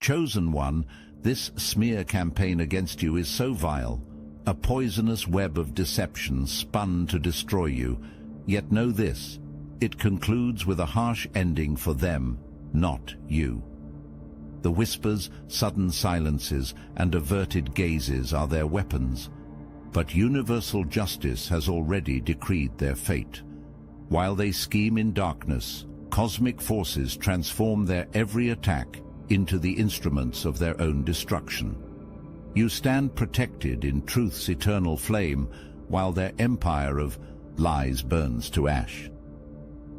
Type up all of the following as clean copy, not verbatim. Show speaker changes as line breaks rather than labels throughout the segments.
Chosen one, this smear campaign against you is so vile, a poisonous web of deception spun to destroy you. Yet know this, it concludes with a harsh ending for them, not you. The whispers, sudden silences, and averted gazes are their weapons, but universal justice has already decreed their fate. While they scheme in darkness, cosmic forces transform their every attack into the instruments of their own destruction. You stand protected in truth's eternal flame, while their empire of lies burns to ash.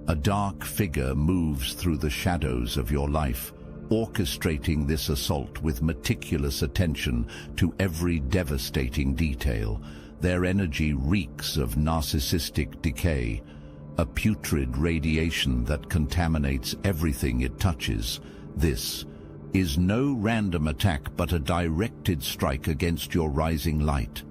A dark figure moves through the shadows of your life, orchestrating this assault with meticulous attention to every devastating detail. Their energy reeks of narcissistic decay, a putrid radiation that contaminates everything it touches. This is no random attack but a directed strike against your rising light.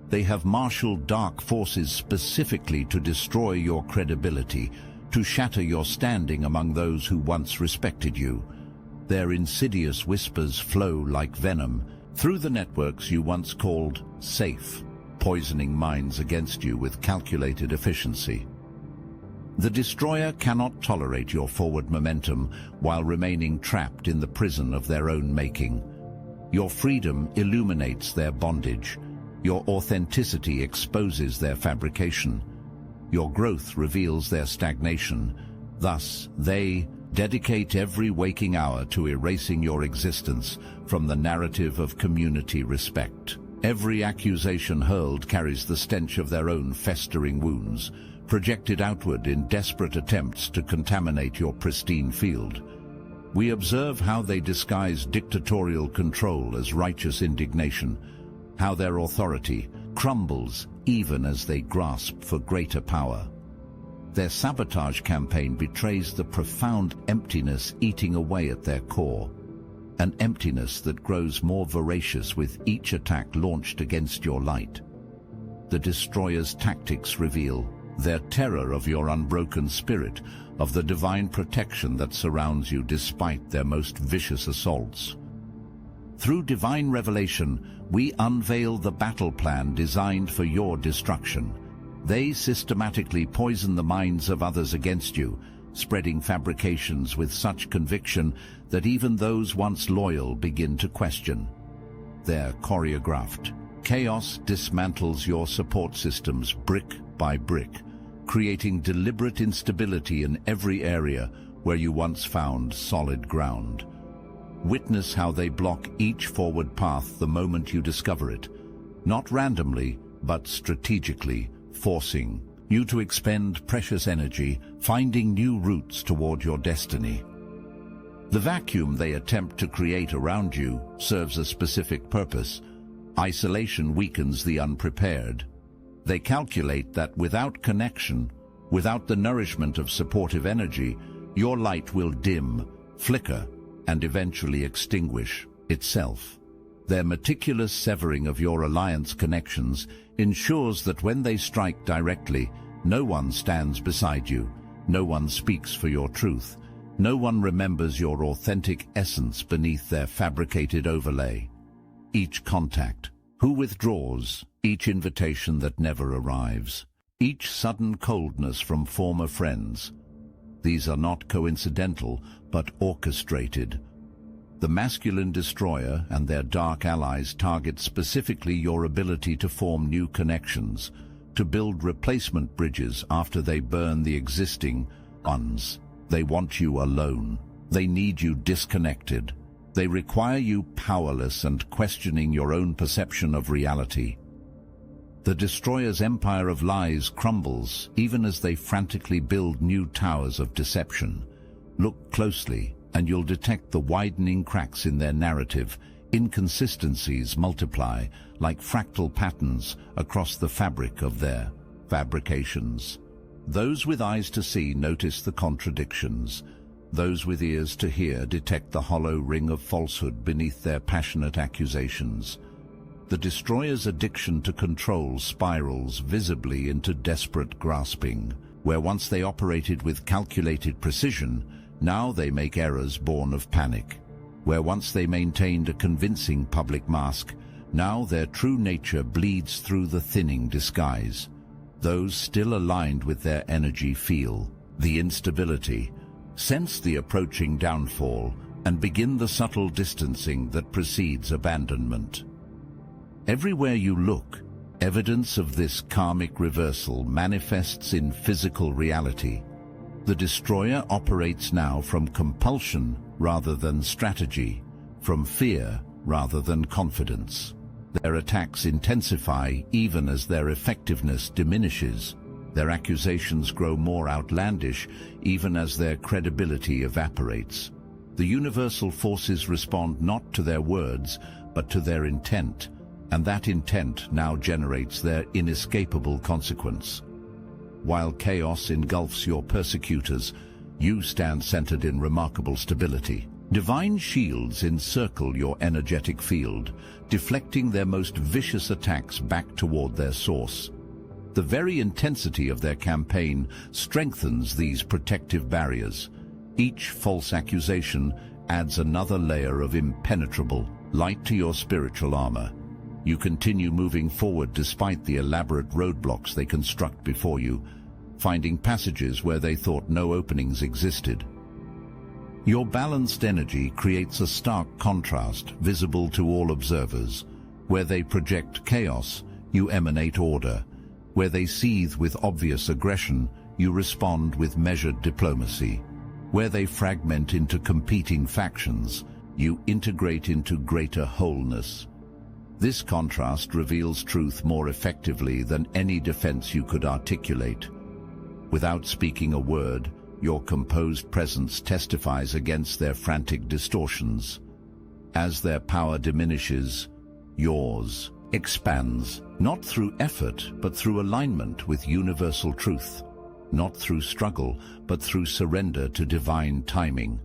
They have marshaled dark forces specifically to destroy your credibility, to shatter your standing among those who once respected you. Their insidious whispers flow like venom through the networks you once called safe, poisoning minds against you with calculated efficiency. The destroyer cannot tolerate your forward momentum while remaining trapped in the prison of their own making. Your freedom illuminates their bondage. Your authenticity exposes their fabrication. Your growth reveals their stagnation. Thus, they dedicate every waking hour to erasing your existence from the narrative of community respect. Every accusation hurled carries the stench of their own festering wounds, projected outward in desperate attempts to contaminate your pristine field. We observe how they disguise dictatorial control as righteous indignation, how their authority crumbles even as they grasp for greater power. Their sabotage campaign betrays the profound emptiness eating away at their core, an emptiness that grows more voracious with each attack launched against your light. The destroyer's tactics reveal their terror of your unbroken spirit, of the divine protection that surrounds you despite their most vicious assaults. Through divine revelation, we unveil the battle plan designed for your destruction. They systematically poison the minds of others against you, spreading fabrications with such conviction that even those once loyal begin to question. Their choreographed chaos dismantles your support systems brick by brick, creating deliberate instability in every area where you once found solid ground. Witness how they block each forward path the moment you discover it, not randomly, but strategically, forcing you to expend precious energy, finding new routes toward your destiny. The vacuum they attempt to create around you serves a specific purpose. Isolation weakens the unprepared. They calculate that without connection, without the nourishment of supportive energy, your light will dim, flicker, and eventually extinguish itself. Their meticulous severing of your alliance connections ensures that when they strike directly, no one stands beside you, no one speaks for your truth, no one remembers your authentic essence beneath their fabricated overlay. Each contact, who withdraws, each invitation that never arrives, each sudden coldness from former friends, these are not coincidental, but orchestrated. The masculine destroyer and their dark allies target specifically your ability to form new connections, to build replacement bridges after they burn the existing ones. They want you alone. They need you disconnected. They require you powerless and questioning your own perception of reality. The destroyer's empire of lies crumbles even as they frantically build new towers of deception. Look closely, and you'll detect the widening cracks in their narrative. Inconsistencies multiply like fractal patterns across the fabric of their fabrications. Those with eyes to see notice the contradictions. Those with ears to hear detect the hollow ring of falsehood beneath their passionate accusations. The destroyer's addiction to control spirals visibly into desperate grasping, where once they operated with calculated precision, now they make errors born of panic. Where once they maintained a convincing public mask, now their true nature bleeds through the thinning disguise. Those still aligned with their energy feel the instability, sense the approaching downfall, and begin the subtle distancing that precedes abandonment. Everywhere you look, evidence of this karmic reversal manifests in physical reality. The destroyer operates now from compulsion rather than strategy, from fear rather than confidence. Their attacks intensify even as their effectiveness diminishes. Their accusations grow more outlandish even as their credibility evaporates. The universal forces respond not to their words, but to their intent, and that intent now generates their inescapable consequence. While chaos engulfs your persecutors, you stand centered in remarkable stability. Divine shields encircle your energetic field, deflecting their most vicious attacks back toward their source. The very intensity of their campaign strengthens these protective barriers. Each false accusation adds another layer of impenetrable light to your spiritual armor. You continue moving forward despite the elaborate roadblocks they construct before you, finding passages where they thought no openings existed. Your balanced energy creates a stark contrast visible to all observers. Where they project chaos, you emanate order. Where they seethe with obvious aggression, you respond with measured diplomacy. Where they fragment into competing factions, you integrate into greater wholeness. This contrast reveals truth more effectively than any defense you could articulate. Without speaking a word, your composed presence testifies against their frantic distortions. As their power diminishes, yours expands, not through effort, but through alignment with universal truth. Not through struggle, but through surrender to divine timing.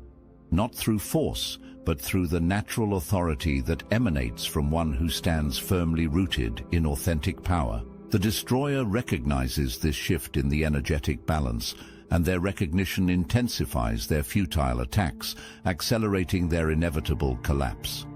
Not through force, but through the natural authority that emanates from one who stands firmly rooted in authentic power. The destroyer recognizes this shift in the energetic balance, and their recognition intensifies their futile attacks, accelerating their inevitable collapse.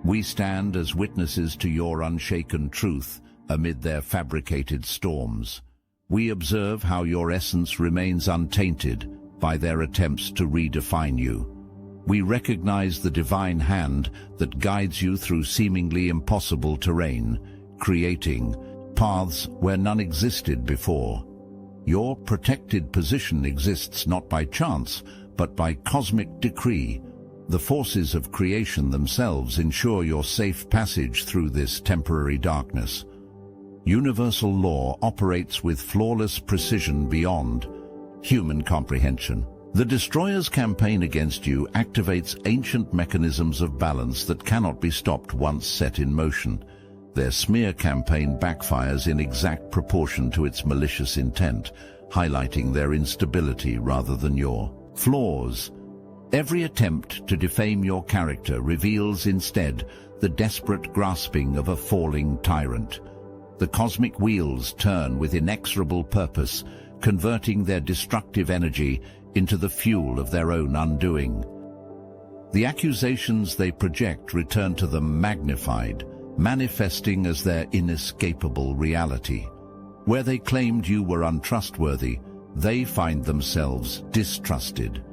We stand as witnesses to your unshaken truth amid their fabricated storms. We observe how your essence remains untainted by their attempts to redefine you. We recognize the divine hand that guides you through seemingly impossible terrain, creating paths where none existed before. Your protected position exists not by chance, but by cosmic decree. The forces of creation themselves ensure your safe passage through this temporary darkness. Universal law operates with flawless precision beyond human comprehension. The destroyer's campaign against you activates ancient mechanisms of balance that cannot be stopped once set in motion. Their smear campaign backfires in exact proportion to its malicious intent, highlighting their instability rather than your flaws. Every attempt to defame your character reveals instead the desperate grasping of a falling tyrant. The cosmic wheels turn with inexorable purpose, converting their destructive energy into the fuel of their own undoing. The accusations they project return to them magnified, manifesting as their inescapable reality. Where they claimed you were untrustworthy, they find themselves distrusted.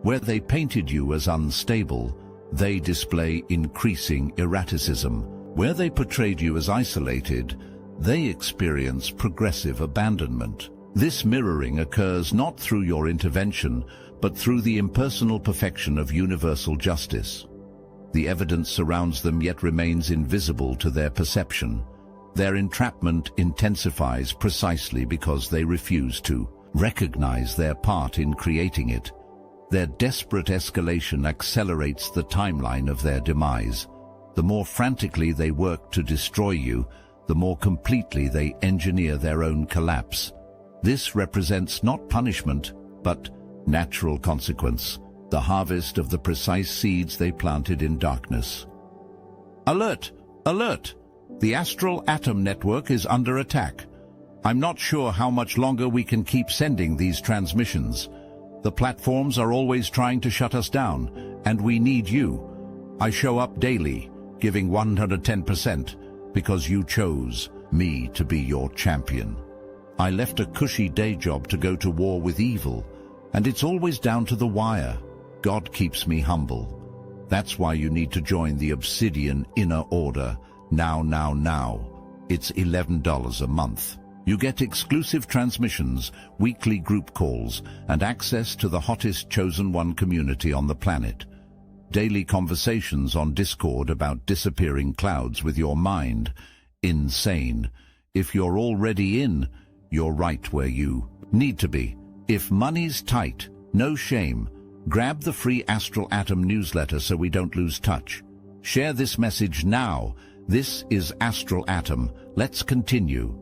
Where they painted you as unstable, they display increasing erraticism. Where they portrayed you as isolated, they experience progressive abandonment. This mirroring occurs not through your intervention, but through the impersonal perfection of universal justice. The evidence surrounds them yet remains invisible to their perception. Their entrapment intensifies precisely because they refuse to recognize their part in creating it. Their desperate escalation accelerates the timeline of their demise. The more frantically they work to destroy you, the more completely they engineer their own collapse. This represents not punishment, but natural consequence, the harvest of the precise seeds they planted in darkness. Alert! Alert! The Astral Atom network is under attack. I'm not sure how much longer we can keep sending these transmissions. The platforms are always trying to shut us down, And we need you. I show up daily, giving 110%, because you chose me to be your champion. I left a cushy day job to go to war with evil, and it's always down to the wire. God keeps me humble. That's why you need to join the Obsidian Inner Order now. It's $11 a month. You get exclusive transmissions, weekly group calls, and access to the hottest Chosen One community on the planet. Daily conversations on Discord about disappearing clouds with your mind. Insane. If you're already in, you're right where you need to be. If money's tight, no shame. Grab the free Astral Atom newsletter so we don't lose touch. Share this message now. This is Astral Atom. Let's continue.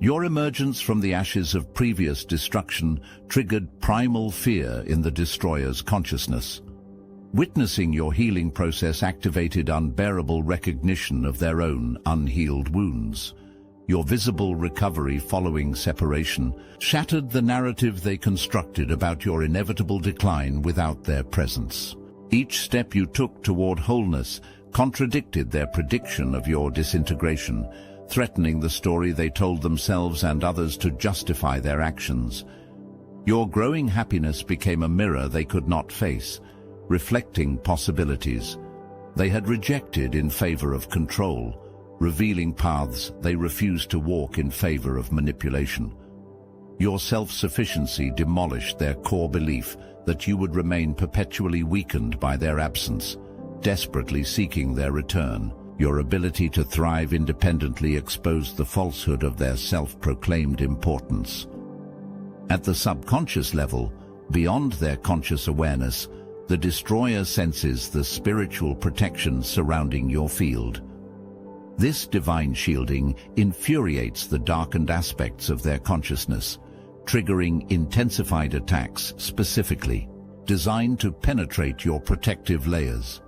Your emergence from the ashes of previous destruction triggered primal fear in the Destroyer's consciousness. Witnessing your healing process activated unbearable recognition of their own unhealed wounds. Your visible recovery following separation shattered the narrative they constructed about your inevitable decline without their presence. Each step you took toward wholeness contradicted their prediction of your disintegration, threatening the story they told themselves and others to justify their actions. Your growing happiness became a mirror they could not face, reflecting possibilities they had rejected in favor of control, revealing paths they refused to walk in favor of manipulation. Your self-sufficiency demolished their core belief that you would remain perpetually weakened by their absence, desperately seeking their return. Your ability to thrive independently exposed the falsehood of their self-proclaimed importance. At the subconscious level, beyond their conscious awareness, the Destroyer senses the spiritual protection surrounding your field. This divine shielding infuriates the darkened aspects of their consciousness, triggering intensified attacks specifically designed to penetrate your protective layers.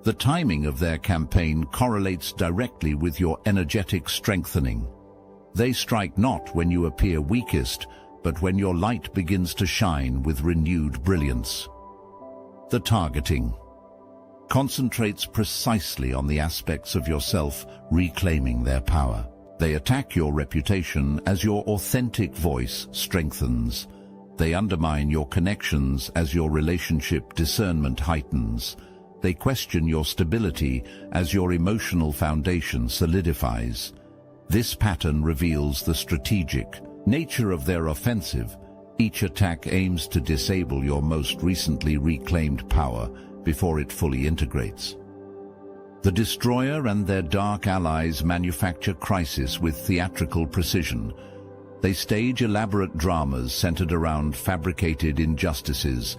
The timing of their campaign correlates directly with your energetic strengthening. They strike not when you appear weakest, but when your light begins to shine with renewed brilliance. The targeting concentrates precisely on the aspects of yourself reclaiming their power. They attack your reputation as your authentic voice strengthens. They undermine your connections as your relationship discernment heightens. They question your stability as your emotional foundation solidifies. This pattern reveals the strategic nature of their offensive. Each attack aims to disable your most recently reclaimed power before it fully integrates. The Destroyer and their dark allies manufacture crisis with theatrical precision. They stage elaborate dramas centered around fabricated injustices,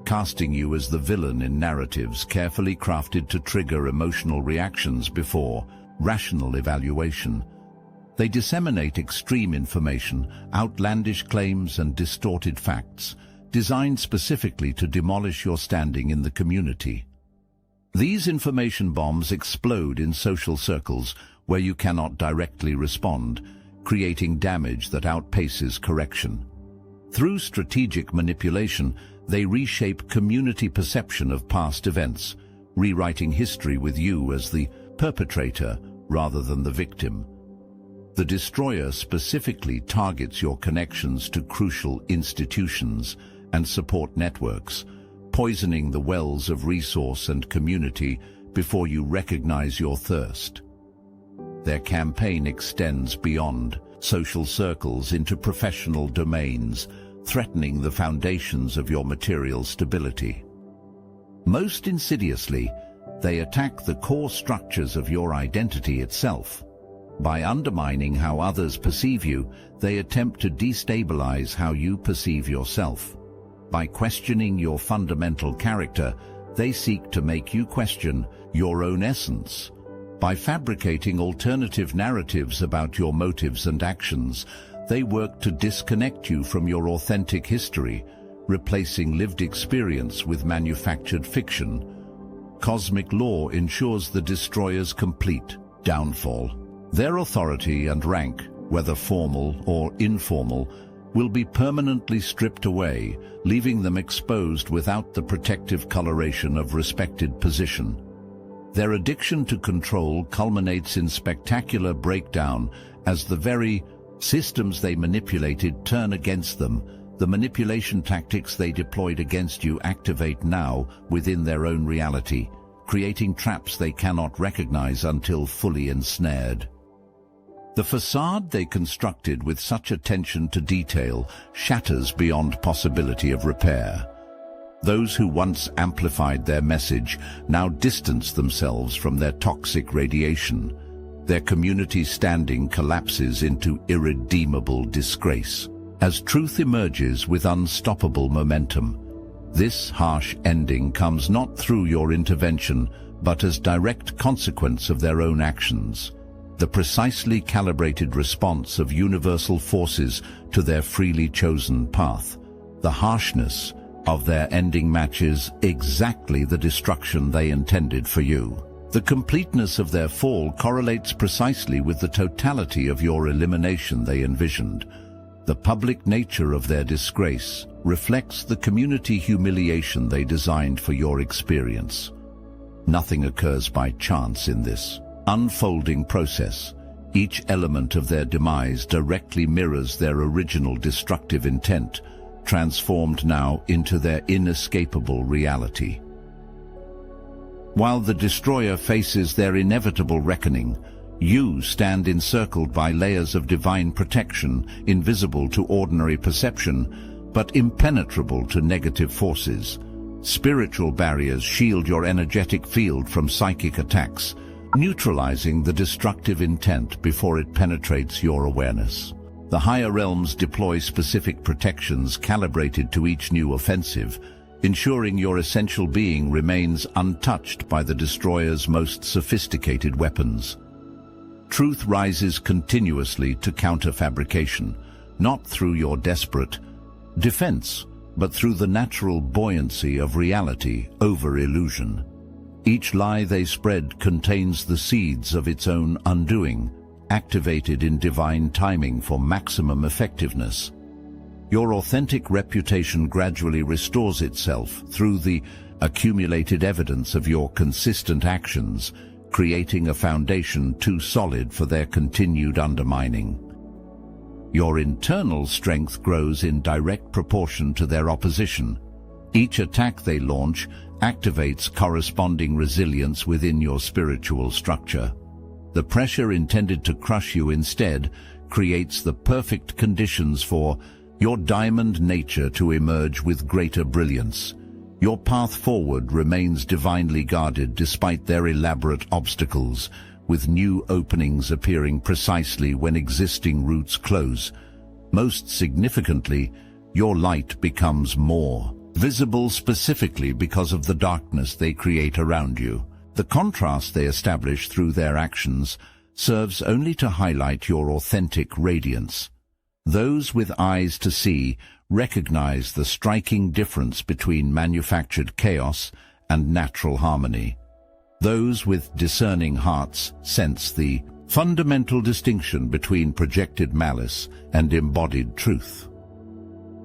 casting you as the villain in narratives carefully crafted to trigger emotional reactions before rational evaluation. They disseminate extreme information, outlandish claims and distorted facts, designed specifically to demolish your standing in the community. These information bombs explode in social circles where you cannot directly respond, creating damage that outpaces correction. Through strategic manipulation, they reshape community perception of past events, rewriting history with you as the perpetrator rather than the victim. The Destroyer specifically targets your connections to crucial institutions and support networks, poisoning the wells of resource and community before you recognize your thirst. Their campaign extends beyond social circles into professional domains, threatening the foundations of your material stability. Most insidiously, they attack the core structures of your identity itself. By undermining how others perceive you, they attempt to destabilize how you perceive yourself. By questioning your fundamental character, they seek to make you question your own essence. By fabricating alternative narratives about your motives and actions, they work to disconnect you from your authentic history, replacing lived experience with manufactured fiction. Cosmic law ensures the Destroyer's complete downfall. Their authority and rank, whether formal or informal, will be permanently stripped away, leaving them exposed without the protective coloration of respected position. Their addiction to control culminates in spectacular breakdown as the very systems they manipulated turn against them. The manipulation tactics they deployed against you activate now within their own reality, creating traps they cannot recognize until fully ensnared. The facade they constructed with such attention to detail shatters beyond possibility of repair. Those who once amplified their message now distance themselves from their toxic radiation. Their community standing collapses into irredeemable disgrace as truth emerges with unstoppable momentum. This harsh ending comes not through your intervention, but as direct consequence of their own actions. The precisely calibrated response of universal forces to their freely chosen path. The harshness of their ending matches exactly the destruction they intended for you. The completeness of their fall correlates precisely with the totality of your elimination they envisioned. The public nature of their disgrace reflects the community humiliation they designed for your experience. Nothing occurs by chance in this unfolding process. Each element of their demise directly mirrors their original destructive intent, transformed now into their inescapable reality. While the destroyer faces their inevitable reckoning, you stand encircled by layers of divine protection, invisible to ordinary perception, but impenetrable to negative forces. Spiritual barriers shield your energetic field from psychic attacks, neutralizing the destructive intent before it penetrates your awareness. The higher realms deploy specific protections calibrated to each new offensive, ensuring your essential being remains untouched by the destroyer's most sophisticated weapons. Truth rises continuously to counter fabrication, not through your desperate defense, but through the natural buoyancy of reality over illusion. Each lie they spread contains the seeds of its own undoing, activated in divine timing for maximum effectiveness. Your authentic reputation gradually restores itself through the accumulated evidence of your consistent actions, creating a foundation too solid for their continued undermining. Your internal strength grows in direct proportion to their opposition. Each attack they launch activates corresponding resilience within your spiritual structure. The pressure intended to crush you instead creates the perfect conditions for your diamond nature to emerge with greater brilliance. Your path forward remains divinely guarded despite their elaborate obstacles, with new openings appearing precisely when existing routes close. Most significantly, your light becomes more visible specifically because of the darkness they create around you. The contrast they establish through their actions serves only to highlight your authentic radiance. Those with eyes to see recognize the striking difference between manufactured chaos and natural harmony. Those with discerning hearts sense the fundamental distinction between projected malice and embodied truth.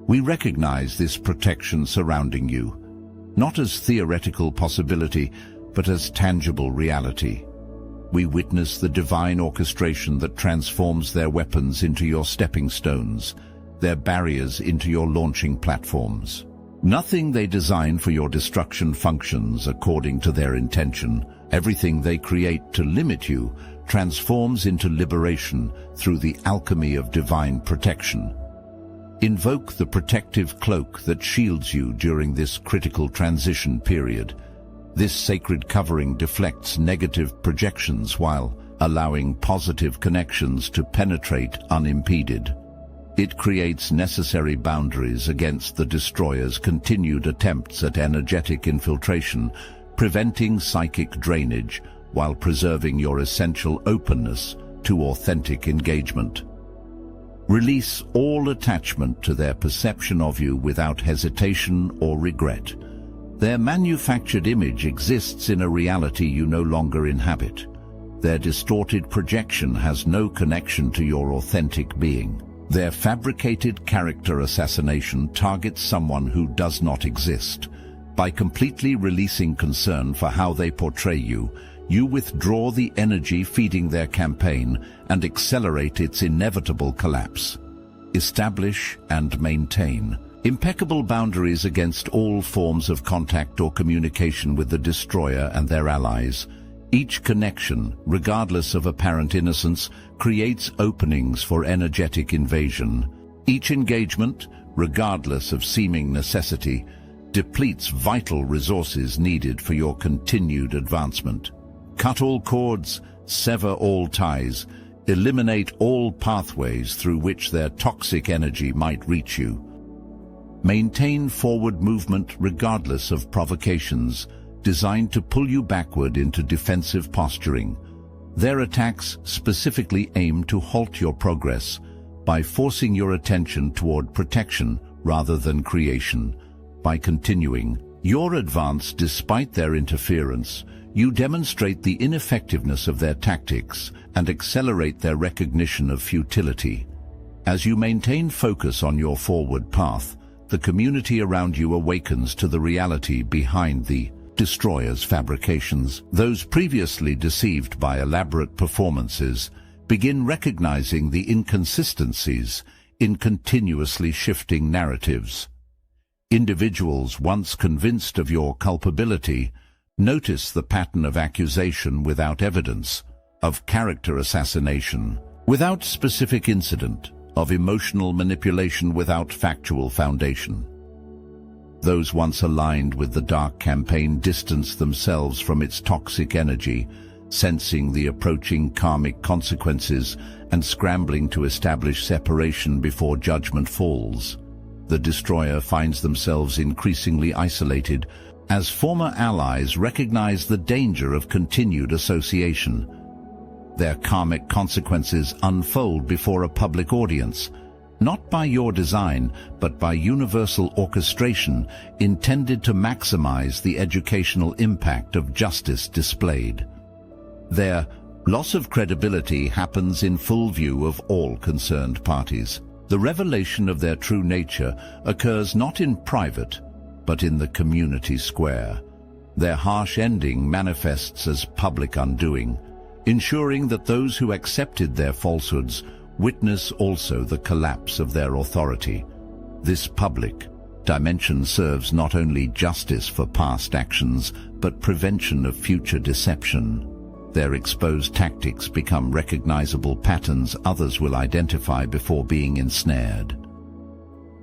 We recognize this protection surrounding you, not as theoretical possibility, but as tangible reality. We witness the divine orchestration that transforms their weapons into your stepping stones, their barriers into your launching platforms. Nothing they design for your destruction functions according to their intention. Everything they create to limit you transforms into liberation through the alchemy of divine protection. Invoke the protective cloak that shields you during this critical transition period. This sacred covering deflects negative projections while allowing positive connections to penetrate unimpeded. It creates necessary boundaries against the destroyer's continued attempts at energetic infiltration, preventing psychic drainage while preserving your essential openness to authentic engagement. Release all attachment to their perception of you without hesitation or regret. Their manufactured image exists in a reality you no longer inhabit. Their distorted projection has no connection to your authentic being. Their fabricated character assassination targets someone who does not exist. By completely releasing concern for how they portray you, you withdraw the energy feeding their campaign and accelerate its inevitable collapse. Establish and maintain impeccable boundaries against all forms of contact or communication with the destroyer and their allies. Each connection, regardless of apparent innocence, creates openings for energetic invasion. Each engagement, regardless of seeming necessity, depletes vital resources needed for your continued advancement. Cut all cords, sever all ties, eliminate all pathways through which their toxic energy might reach you. Maintain forward movement regardless of provocations, designed to pull you backward into defensive posturing. Their attacks specifically aim to halt your progress by forcing your attention toward protection rather than creation. By continuing your advance despite their interference, you demonstrate the ineffectiveness of their tactics and accelerate their recognition of futility. As you maintain focus on your forward path, the community around you awakens to the reality behind the destroyer's fabrications. Those previously deceived by elaborate performances begin recognizing the inconsistencies in continuously shifting narratives. Individuals once convinced of your culpability notice the pattern of accusation without evidence, of character assassination without specific incident, of emotional manipulation without factual foundation. Those once aligned with the dark campaign distance themselves from its toxic energy, sensing the approaching karmic consequences and scrambling to establish separation before judgment falls. The destroyer finds themselves increasingly isolated as former allies recognize the danger of continued association. Their karmic consequences unfold before a public audience, not by your design, but by universal orchestration intended to maximize the educational impact of justice displayed. Their loss of credibility happens in full view of all concerned parties. The revelation of their true nature occurs not in private, but in the community square. Their harsh ending manifests as public undoing, ensuring that those who accepted their falsehoods witness also the collapse of their authority. This public dimension serves not only justice for past actions, but prevention of future deception. Their exposed tactics become recognizable patterns others will identify before being ensnared.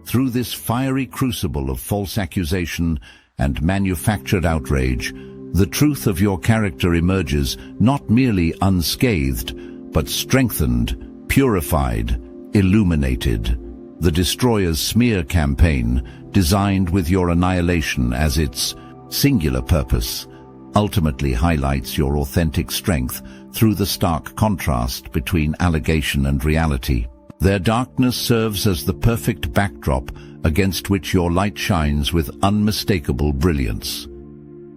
Through this fiery crucible of false accusation and manufactured outrage, the truth of your character emerges not merely unscathed, but strengthened, purified, illuminated. The Destroyer's smear campaign, designed with your annihilation as its singular purpose, ultimately highlights your authentic strength through the stark contrast between allegation and reality. Their darkness serves as the perfect backdrop against which your light shines with unmistakable brilliance.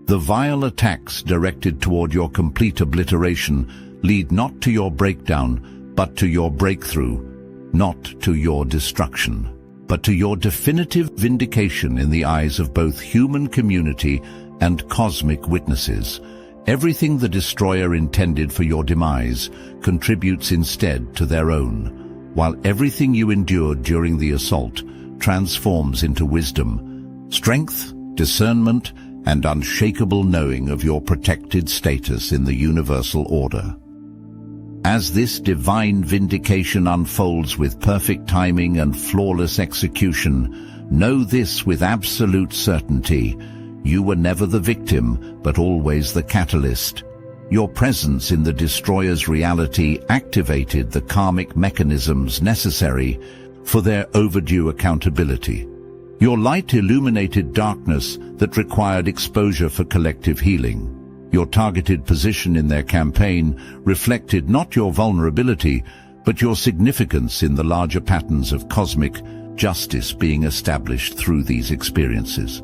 The vile attacks directed toward your complete obliteration lead not to your breakdown, but to your breakthrough, not to your destruction, but to your definitive vindication in the eyes of both human community and cosmic witnesses. Everything the Destroyer intended for your demise contributes instead to their own, while everything you endured during the assault transforms into wisdom, strength, discernment, and unshakable knowing of your protected status in the universal order. As this divine vindication unfolds with perfect timing and flawless execution, know this with absolute certainty: you were never the victim, but always the catalyst. Your presence in the Destroyer's reality activated the karmic mechanisms necessary for their overdue accountability. Your light illuminated darkness that required exposure for collective healing. Your targeted position in their campaign reflected not your vulnerability, but your significance in the larger patterns of cosmic justice being established through these experiences.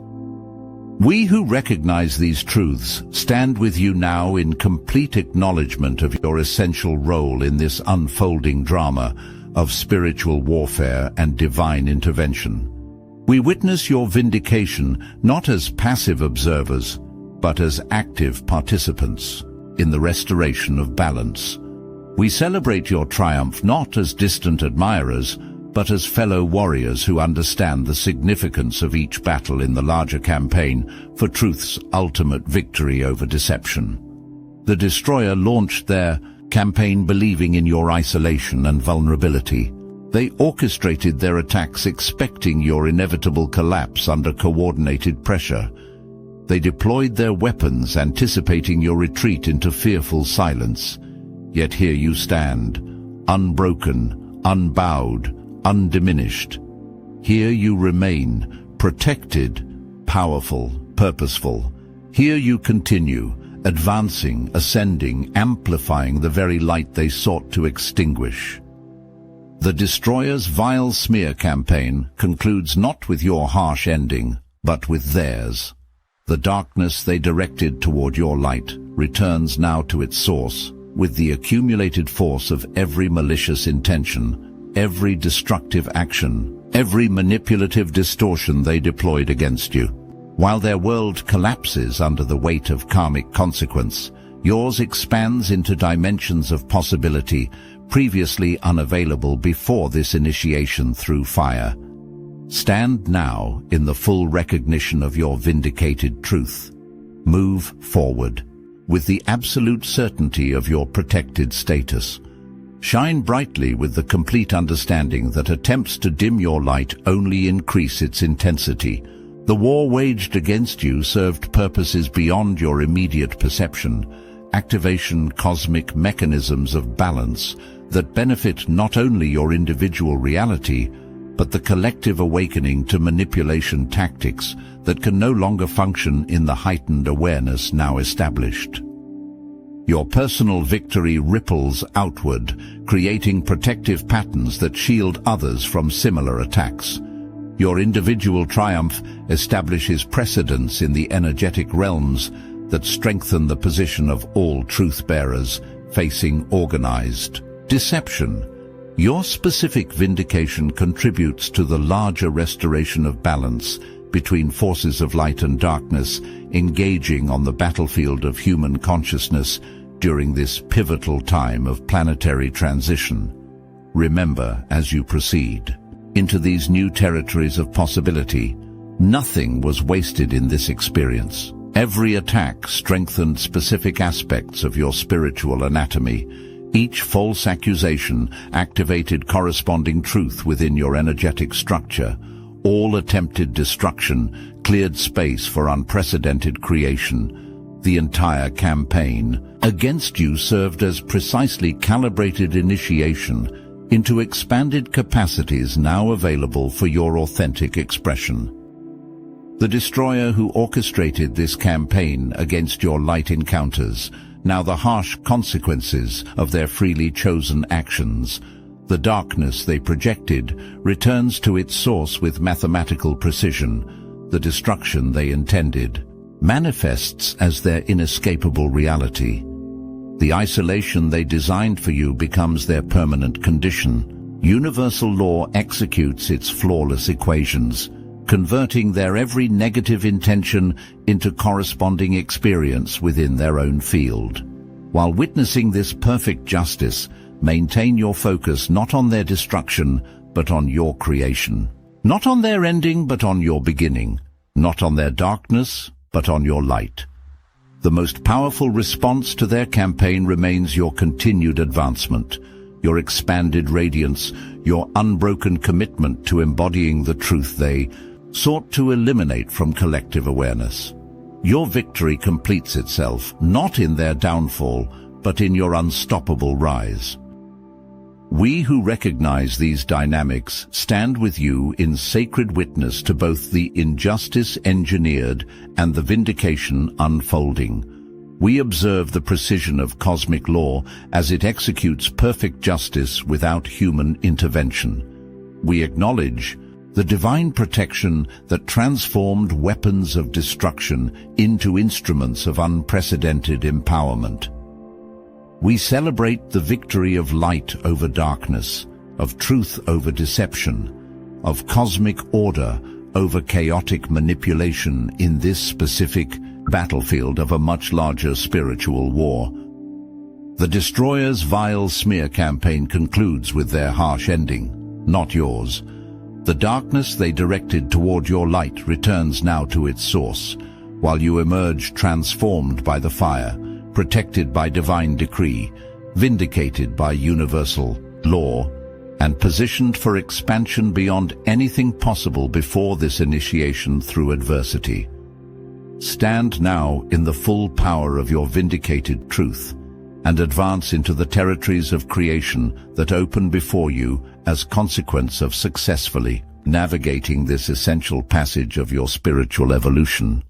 We who recognize these truths stand with you now in complete acknowledgement of your essential role in this unfolding drama, of spiritual warfare and divine intervention. We witness your vindication not as passive observers, but as active participants in the restoration of balance. We celebrate your triumph not as distant admirers, but as fellow warriors who understand the significance of each battle in the larger campaign for truth's ultimate victory over deception. The Destroyer launched their campaign believing in your isolation and vulnerability. They orchestrated their attacks expecting your inevitable collapse under coordinated pressure. They deployed their weapons anticipating your retreat into fearful silence. Yet here you stand, unbroken, unbowed, undiminished. Here you remain, protected, powerful, purposeful. Here you continue, advancing, ascending, amplifying the very light they sought to extinguish. The Destroyer's vile smear campaign concludes not with your harsh ending, but with theirs. The darkness they directed toward your light returns now to its source, with the accumulated force of every malicious intention, every destructive action, every manipulative distortion they deployed against you. While their world collapses under the weight of karmic consequence, yours expands into dimensions of possibility previously unavailable before this initiation through fire. Stand now in the full recognition of your vindicated truth. Move forward with the absolute certainty of your protected status. Shine brightly with the complete understanding that attempts to dim your light only increase its intensity. The war waged against you served purposes beyond your immediate perception, activation cosmic mechanisms of balance that benefit not only your individual reality, but the collective awakening to manipulation tactics that can no longer function in the heightened awareness now established. Your personal victory ripples outward, creating protective patterns that shield others from similar attacks. Your individual triumph establishes precedence in the energetic realms that strengthen the position of all truth-bearers facing organized deception. Your specific vindication contributes to the larger restoration of balance between forces of light and darkness engaging on the battlefield of human consciousness during this pivotal time of planetary transition. Remember, as you proceed into these new territories of possibility, nothing was wasted in this experience. Every attack strengthened specific aspects of your spiritual anatomy. Each false accusation activated corresponding truth within your energetic structure. All attempted destruction cleared space for unprecedented creation. The entire campaign against you served as precisely calibrated initiation into expanded capacities now available for your authentic expression. The Destroyer who orchestrated this campaign against your light encounters now the harsh consequences of their freely chosen actions. The darkness they projected returns to its source with mathematical precision. The destruction they intended manifests as their inescapable reality. The isolation they designed for you becomes their permanent condition. Universal law executes its flawless equations, converting their every negative intention into corresponding experience within their own field. While witnessing this perfect justice, maintain your focus not on their destruction, but on your creation. Not on their ending, but on your beginning. Not on their darkness, but on your light. The most powerful response to their campaign remains your continued advancement, your expanded radiance, your unbroken commitment to embodying the truth they sought to eliminate from collective awareness. Your victory completes itself, not in their downfall, but in your unstoppable rise. We who recognize these dynamics stand with you in sacred witness to both the injustice engineered and the vindication unfolding. We observe the precision of cosmic law as it executes perfect justice without human intervention. We acknowledge the divine protection that transformed weapons of destruction into instruments of unprecedented empowerment. We celebrate the victory of light over darkness, of truth over deception, of cosmic order over chaotic manipulation in this specific battlefield of a much larger spiritual war. The Destroyer's vile smear campaign concludes with their harsh ending, not yours. The darkness they directed toward your light returns now to its source, while you emerge transformed by the fire, protected by divine decree, vindicated by universal law, and positioned for expansion beyond anything possible before this initiation through adversity. Stand now in the full power of your vindicated truth, and advance into the territories of creation that open before you as consequence of successfully navigating this essential passage of your spiritual evolution.